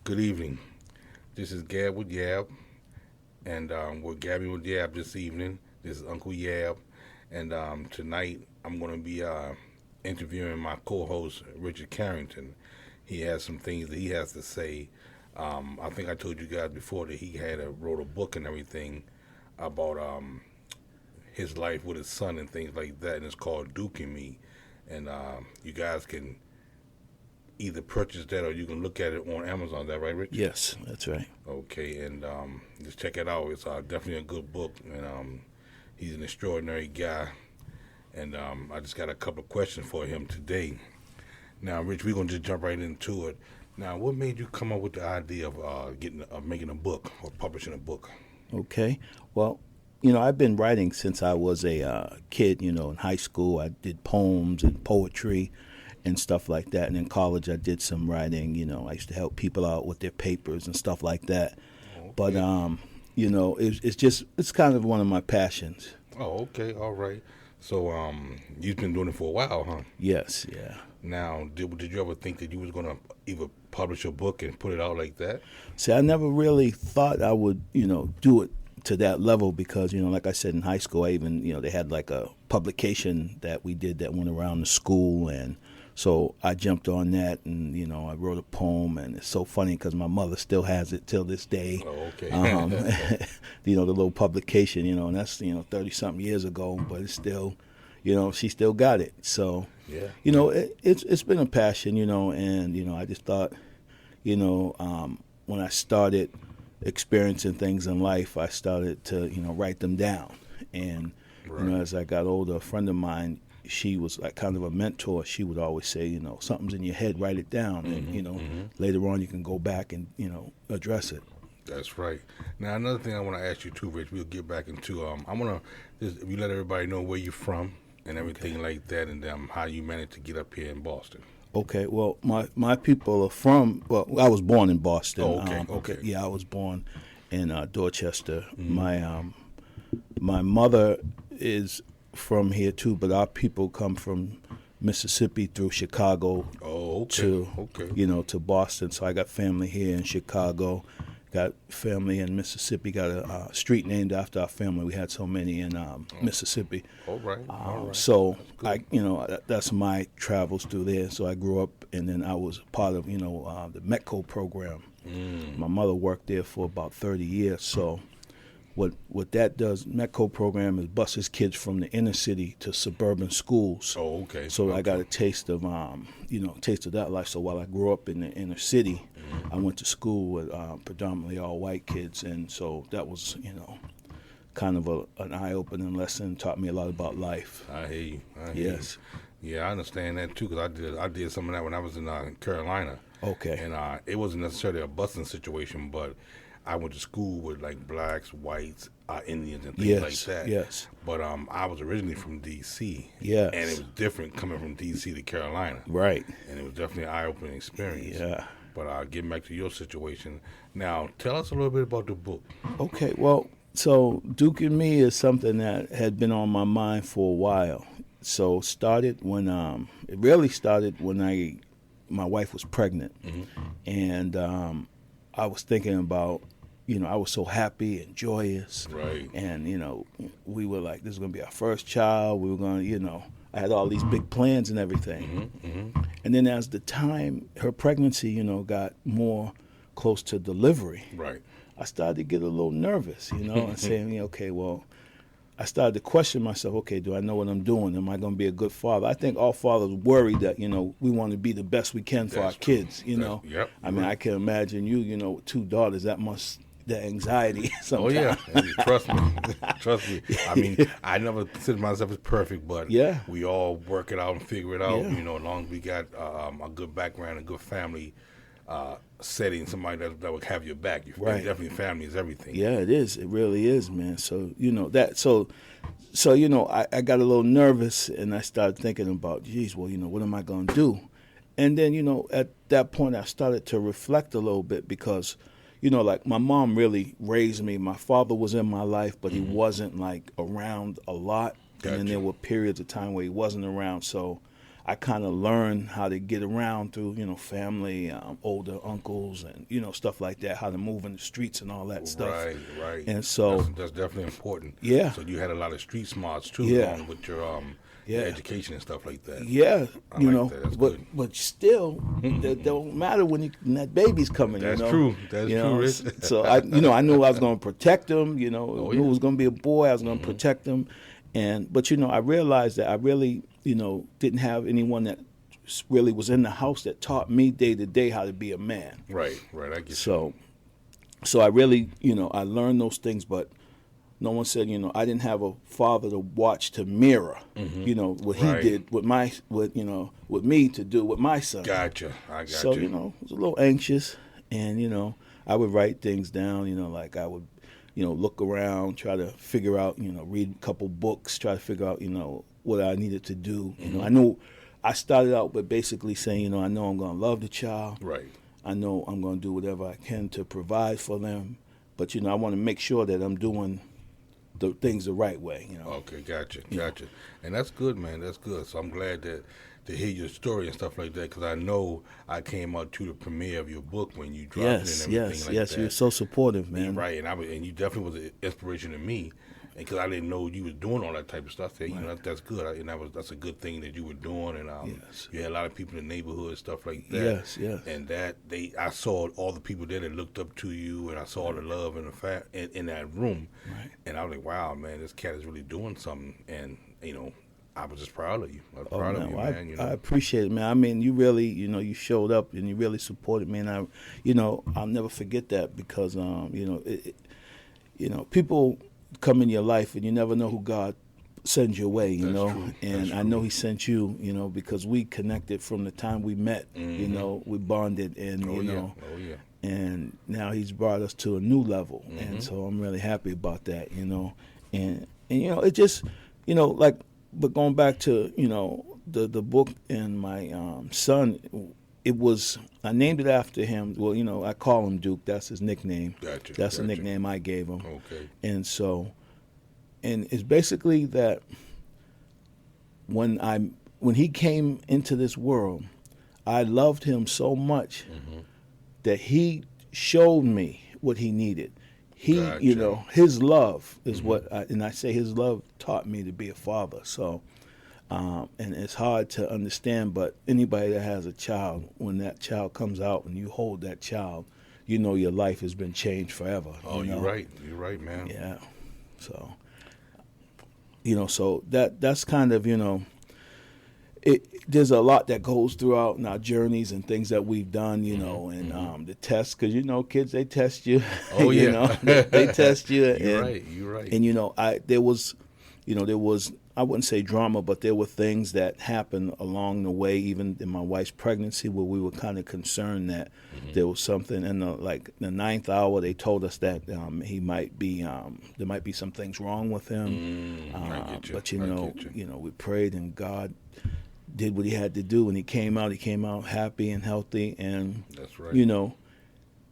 Good evening. This is Gab with Yab, and we're gabbing with Yab this evening. This is Uncle Yab, and tonight I'm going to be interviewing my co-host Richard Carrington. He has some things that he has to say. I think I told you guys before that he had wrote a book and everything about his life with his son and things like that, and it's called Duke and Me. And you guys can either purchase that or you can look at it on Amazon. Is that right, Rich? Yes, that's right. Okay, and just check it out. It's definitely a good book, and he's an extraordinary guy. And I just got a couple of questions for him today. Now, Rich, we're gonna just jump right into it. Now, what made you come up with the idea of making a book or publishing a book? Okay. Well, I've been writing since I was a kid. In high school, I did poems and poetry and stuff like that. And in college, I did some writing. I used to help people out with their papers and stuff like that. Okay. But, it's kind of one of my passions. Oh, okay, all right. So, you've been doing it for a while, huh? Yes, yeah. Now, did you ever think that you was gonna either publish a book and put it out like that? See, I never really thought I would, do it to that level because, like I said, in high school, I even, they had like a publication that we did that went around the school. And so I jumped on that and, I wrote a poem. And it's so funny because my mother still has it till this day. Oh, okay. The little publication, and that's, 30-something years ago, but it's still, she still got it. So, yeah. It's been a passion, and, I just thought, when I started experiencing things in life, I started to, write them down. And, Right. As I got older, a friend of mine, she was like kind of a mentor. She would always say, something's in your head, write it down. Mm-hmm, And, later on you can go back and, address it. That's right. Now, another thing I want to ask you too, Rich, we'll get back into, I want to just you let everybody know where you're from and everything like that, and how you managed to get up here in Boston. Okay, well, my people are from, I was born in Boston. Oh, okay. Yeah, I was born in Dorchester. Mm-hmm. My mother is from here too, but our people come from Mississippi through Chicago Oh, okay. to Boston. So I got family here in Chicago, got family in Mississippi, got a street named after our family. We had so many in Mississippi. All right. All right. So That's good. that's my travels through there. So I grew up, and then I was part of the METCO program. My mother worked there for about 30 years. So what that does, METCO program is buses kids from the inner city to suburban schools. Oh, okay. So okay. I got a taste of taste of that life. So while I grew up in the inner city, I went to school with predominantly all white kids, and so that was kind of an eye-opening lesson. Taught me a lot about life. I hear you. Yes. Yeah, I understand that too because I did some of that when I was in Carolina. Okay. And it wasn't necessarily a busing situation, but I went to school with like blacks, whites, Indians, and things like that. Yes. But I was originally from D.C. Yes. And it was different coming from D.C. to Carolina. Right. And it was definitely an eye-opening experience. Yeah. But getting back to your situation, now tell us a little bit about the book. Okay. Well, so Duke and Me is something that had been on my mind for a while. So started when it really started when my wife was pregnant, and I was thinking about. I was so happy and joyous. Right. And, we were like, this is going to be our first child. We were going to, I had all these big plans and everything. And then as the time, her pregnancy, got more close to delivery. Right. I started to get a little nervous, and saying, okay, well, I started to question myself, okay, do I know what I'm doing? Am I going to be a good father? I think all fathers worry that, we want to be the best we can for our kids, Yep. I mean, I can imagine you, with two daughters, the anxiety sometimes. Oh, yeah. And trust me. Trust me. I mean, I never consider myself as perfect, but Yeah. we all work it out and figure it out, Yeah. as long as we got a good background, a good family setting, somebody that would have your back. Right. Definitely family is everything. Yeah, it is. It really is, man. So, I got a little nervous, and I started thinking about, geez, well, what am I going to do? And then, at that point, I started to reflect a little bit because, like my mom really raised me. My father was in my life, but he wasn't like around a lot. Gotcha. And then there were periods of time where he wasn't around. So I kind of learned how to get around through, family, older uncles, and stuff like that, how to move in the streets and all that stuff. Right, right. And so that's definitely important. yeah, So you had a lot of street smarts too, yeah, along with your yeah, education and stuff like that. yeah, I like that. That's good. but still, that don't matter when that baby's coming. That's true. That's true, Rich. So I knew I was going to protect him. Knew it was going to be a boy. I was going to protect him, but I realized that I really didn't have anyone that really was in the house that taught me day to day how to be a man. Right. I get so I really I learned those things, but no one said I didn't have a father to watch, to mirror what he did with with me to do with my son. Gotcha. I got so you. I was a little anxious, and I would write things down, like I would look around, try to figure out, read a couple books, try to figure out what I needed to do. I knew I started out with basically saying, I know I'm going to love the child. Right. I know I'm going to do whatever I can to provide for them. But, I want to make sure that I'm doing the things the right way, Okay, gotcha. And that's good, man. That's good. So I'm glad to hear your story and stuff like that, because I know I came out to the premiere of your book when you dropped it and everything like that. You're so supportive, man. Right, and you definitely was an inspiration to me, because I didn't know you was doing all that type of stuff. That's good, and that's a good thing that you were doing, and you had a lot of people in the neighborhood and stuff like that. Yes. And I saw all the people there that looked up to you, and I saw the love and in that room, right. And I was like, wow, man, this cat is really doing something, and I was just proud of you. I was proud of you, man. I appreciate it, man. I mean, you really, you showed up and you really supported me, and I'll never forget that, because, people come in your life and you never know who God sends your way, True. And I know He sent you, because we connected from the time we met, we bonded, and and now He's brought us to a new level, and so I'm really happy about that, and it just, but going back to the book and my son, I named it after him. Well, I call him Duke. That's his nickname. Gotcha. That's the nickname I gave him. Okay. And so, and it's basically that when he came into this world, I loved him so much that he showed me what he needed. Gotcha. His love is what, I say his love taught me to be a father. So, and it's hard to understand, but anybody that has a child, when that child comes out and you hold that child, your life has been changed forever. Oh, you're right. You're right, man. Yeah. So, so that's kind of, there's a lot that goes throughout in our journeys and things that we've done, and the tests, because kids, they test you. Oh yeah, they test you. You're right. And there was I wouldn't say drama, but there were things that happened along the way, even in my wife's pregnancy, where we were kind of concerned that there was something. And the ninth hour, they told us that he might be there might be some things wrong with him. But we prayed, and God did what He had to do, and he came out happy and healthy. And that's right.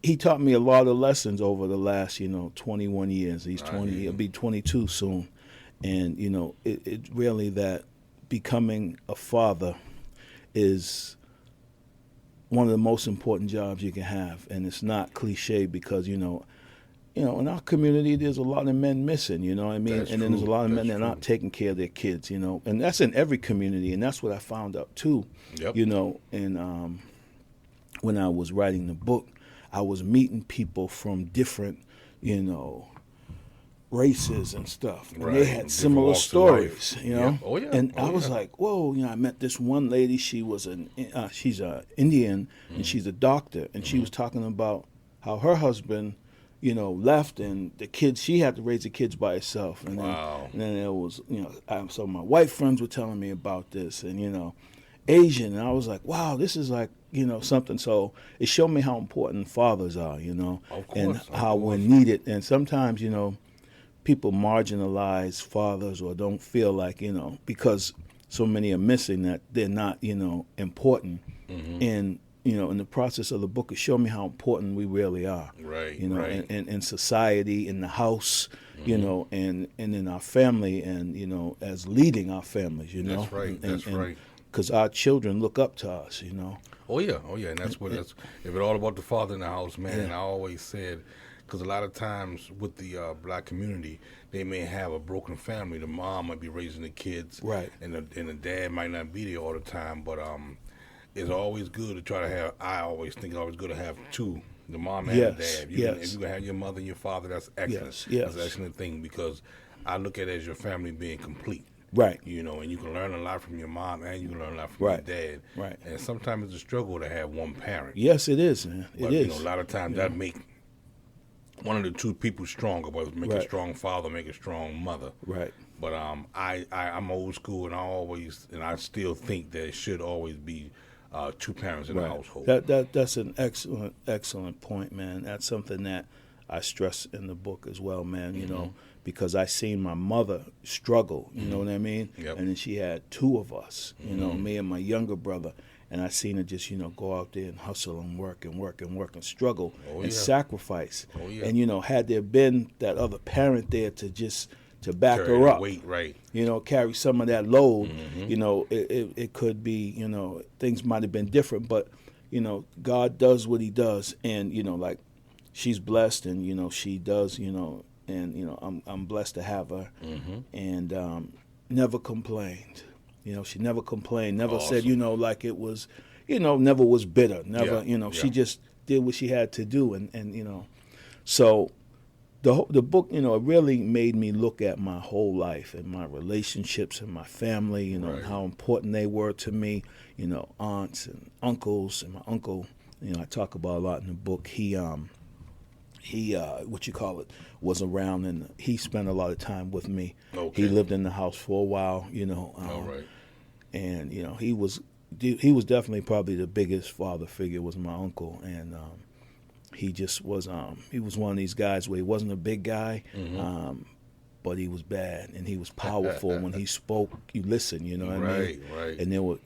He taught me a lot of lessons over the last 21 years. He's 20. He'll be 22 soon. And it really, that becoming a father is one of the most important jobs you can have, and it's not cliche, because in our community there's a lot of men missing, what I mean, That's and then there's a true. lot of men That's that are not taking care of their kids, and that's in every community, and that's what I found out too. Yep. And when I was writing the book, I was meeting people from different races and stuff, and they had similar stories, Yeah. Oh yeah. And I was like, whoa, I met this one lady. She was she's a Indian, and she's a doctor, and she was talking about how her husband, left, and the kids, she had to raise the kids by herself. And then there was, so my white friends were telling me about this, and Asian, and I was like, wow, this is like, something. So it showed me how important fathers are, Of course, and how we're needed. And sometimes, people marginalize fathers, or don't feel like, because so many are missing, that they're not, important. And, in the process of the book, it showed me how important we really are. Right. In society, in the house, and in our family, and, as leading our families, That's right. That's right. because our children look up to us, you know. Oh yeah, and that's what that's. If it's all about the father in the house, man. Yeah. And I always said, because a lot of times with the black community, they may have a broken family. The mom might be raising the kids, Right. and the dad might not be there all the time. But it's always good to try to have. I always think it's always good to have two, the mom and Yes, the dad. If you can have your mother and your father, that's excellent. Yes. That's an excellent thing because I look at it as your family being complete. Right. You know, and you can learn a lot from your mom and you can learn a lot from Right. your dad. Right. And sometimes it's a struggle to have one parent. Yes, it is, man. But, It is. you know, a lot of times that make one of the two people stronger, but make a Right. strong father, make a strong mother. Right. But I'm old school, and I still think that it should always be two parents in the household. That's an excellent point, man. That's something that I stress in the book as well, man. You know, because I seen my mother struggle. You know what I mean? Yep. And then she had two of us. You know, me and my younger brother. And I seen her just, go out there and hustle and work and struggle and sacrifice. Oh, yeah. And, had there been that other parent there to back Carry her the up, weight, right. Carry some of that load, it could be, things might have been different. But, God does what he does. And, like she's blessed and, she does, and, I'm blessed to have her. And never complained. She never complained, never Awesome. said, like it was, never was bitter, never, Yeah. she just did what she had to do. And so the book, it really made me look at my whole life and my relationships and my family, Right. and how important they were to me, aunts and uncles. And my uncle, I talk about a lot in the book. He was around, and he spent a lot of time with me. Okay. He lived in the house for a while, All right. and he was definitely probably the biggest father figure was my uncle. And he just was he was one of these guys where he wasn't a big guy, but he was bad and he was powerful. When he spoke, you listen, what I mean? Right. And there were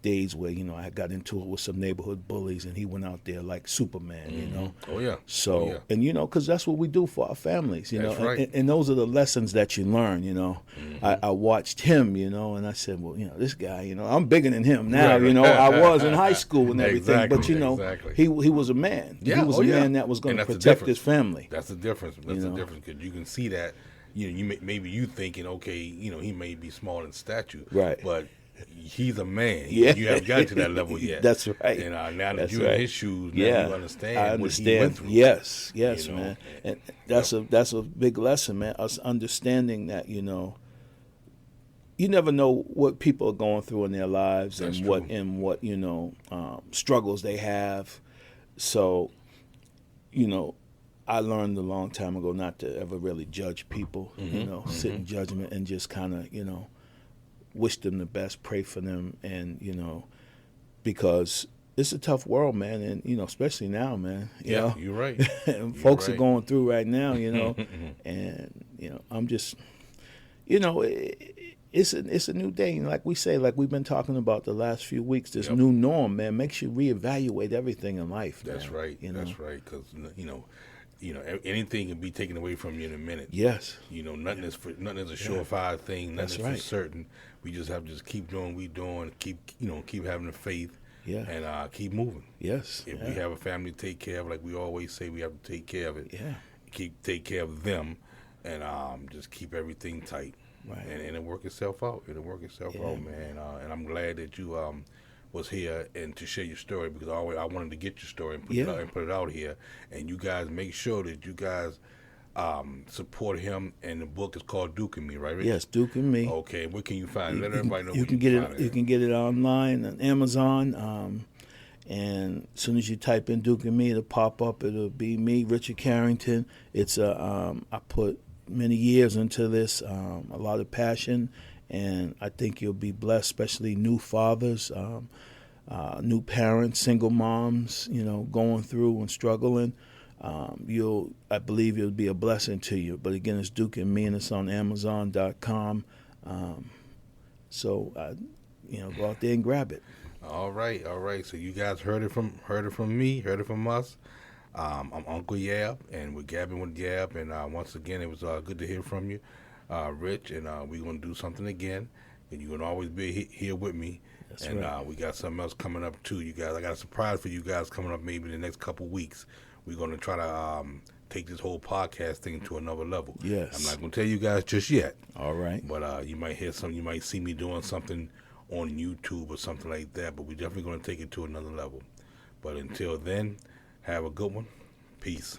days where I got into it with some neighborhood bullies, and he went out there like Superman, Oh yeah. So, Oh, yeah. and because that's what we do for our families, That's right. and those are the lessons that you learn, I watched him, and I said, well, this guy, I'm bigger than him now, Right. I was in high school and everything, Exactly, but exactly. he was a man. Yeah, He was oh, a yeah. man that was going to And that's the protect difference. his family. That's the difference. That's the difference because you can see that. Maybe you thinking, okay, he may be small in stature, Right. But he's a man. Yeah. You haven't gotten to that level yet. That's right. And now that That's you're right. in his shoes, now Yeah, you understand. I what understand. he went through. Yes, You know? man, and that's a big lesson, man. Us understanding that you never know what people are going through in their lives. That's and true. what struggles they have. So, I learned a long time ago not to ever really judge people. Sit in judgment and just kind of wish them the best, pray for them, and because it's a tough world, man, and especially now, man. You know? You're right. And folks are right. going through right now, and I'm just, it's a new day, and like we say, like we've been talking about the last few weeks, this Yep. new norm, man, makes you reevaluate everything in life. That's man, right. That's right. Because anything can be taken away from you in a minute. Yes. Nothing is a surefire thing. Nothing That's is right. for certain. We just have to just keep doing what we're doing. Keep having the faith. Yeah. And keep moving. Yes. If yeah. we have a family to take care of, like we always say, we have to take care of it. Yeah. Take care of them, and just keep everything tight. Right. And it'll work itself out. It'll work itself Yeah. out, man. And I'm glad that you was here and to share your story because I wanted to get your story and put it out here. And you guys make sure that you guys support him. And the book is called Duke and Me, right, Rich? Yes, Duke and Me. Okay. Where can you find it? Let everybody know. You where can get find it. You can get it online on Amazon. And as soon as you type in Duke and Me, it'll pop up. It'll be me, Richard Carrington. It's I put many years into this, a lot of passion, and I think you'll be blessed, especially new fathers, new parents, single moms, going through and struggling. I believe it'll be a blessing to you. But again, it's Duke and Me, and it's on Amazon.com. So go out there and grab it. All right. So you guys heard it from me, heard it from us. I'm Uncle Yab, and we're gabbing with Yab. And once again, it was good to hear from you, Rich. And we're gonna do something again. And you're gonna always be here with me. That's And right. we got something else coming up too, you guys. I got a surprise for you guys coming up maybe in the next couple weeks. We're gonna try to take this whole podcast thing to another level. I'm Yes. not gonna tell you guys just yet, All right. but you might hear some. You might see me doing something on YouTube or something like that. But we're definitely gonna take it to another level. But until then, have a good one. Peace.